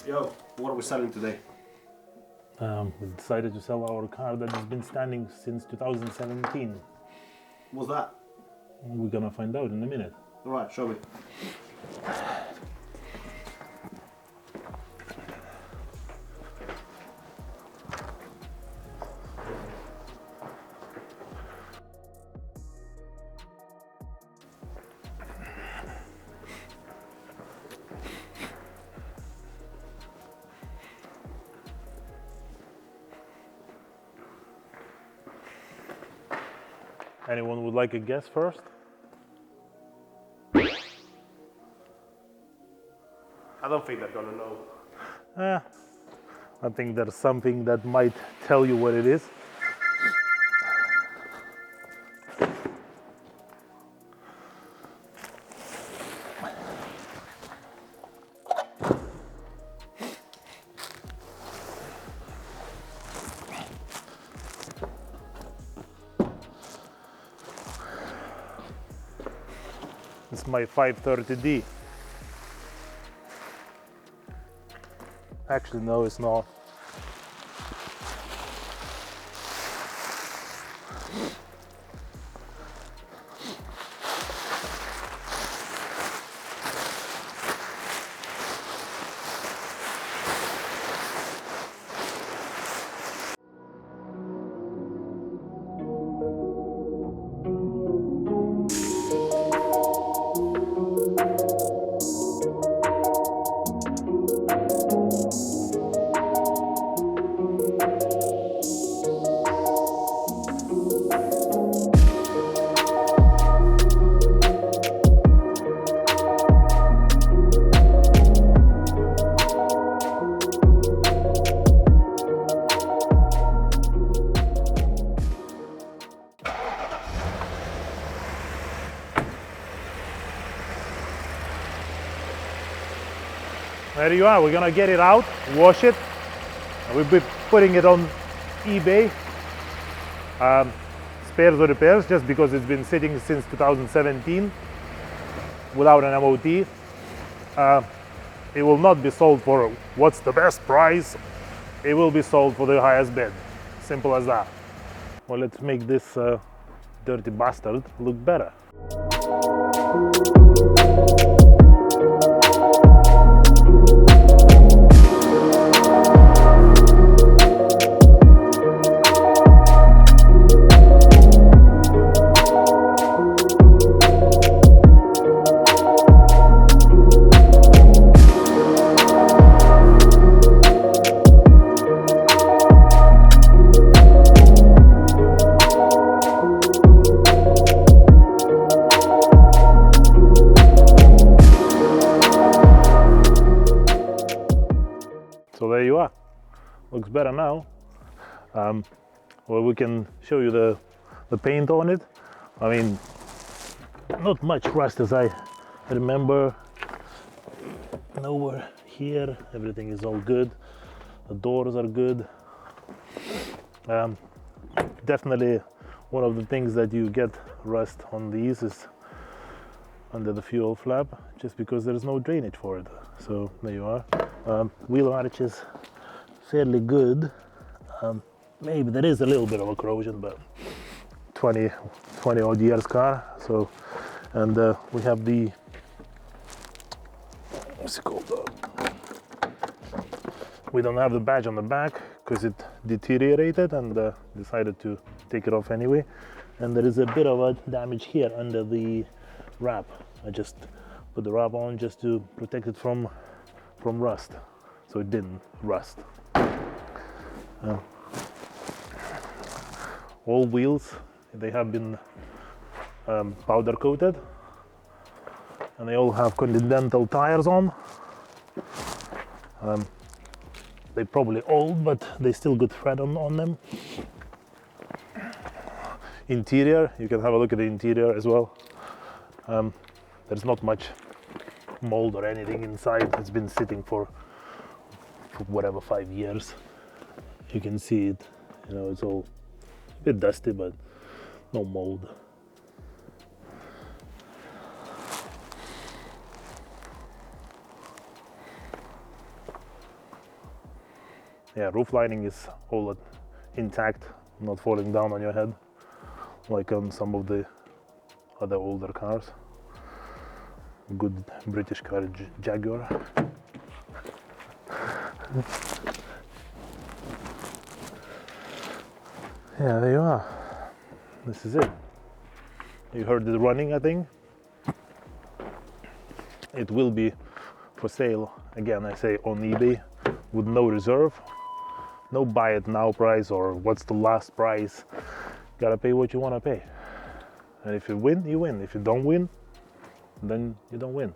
Yo, what are we selling today? We decided to sell our car that has been standing since 2017. What's that? We're gonna find out in a minute. Alright, show me. Anyone would like a guess first? I don't think they're gonna know. I think there's something that might tell you what it is. It's my 530D. Actually, no, it's not. There you are. We're gonna get it out, wash it, and we'll be putting it on eBay. Spares or repairs, just because it's been sitting since 2017 without an MOT. It will not be sold for what's the best price. It will be sold for the highest bid. Simple as that. Well, let's make this dirty bastard look better. So there you are. Looks better now. Well, we can show you the paint on it. I mean, not much rust as I remember. Nowhere here. Everything is all good. The doors are good. Definitely one of the things that you get rust on these is under the fuel flap, just because there is no drainage for it. So there you are. Wheel arch is fairly good. Maybe there is a little bit of a corrosion, but 20 odd years car. So, and we have the, what's it called? We don't have the badge on the back because it deteriorated, and decided to take it off anyway. And there is a bit of a damage here under the wrap. I just put the wrap on just to protect it from rust, so it didn't rust. All wheels, they have been powder coated, and they all have Continental tires on. They're probably old, but they still got tread on them. Interior, you can have a look at the interior as well. There's not much mold or anything inside. It's been sitting for whatever, 5 years. You can see it, you know, it's all a bit dusty, but no mold. Yeah, roof lining is all intact, not falling down on your head like on some of the other older cars. Good British car, Jaguar. Yeah, there you are. This is it. You heard it running, I think. It will be for sale, again I say, on eBay with no reserve. No buy it now price or what's the last price. Gotta pay what you wanna pay. And if you win, you win. If you don't win, then you don't win.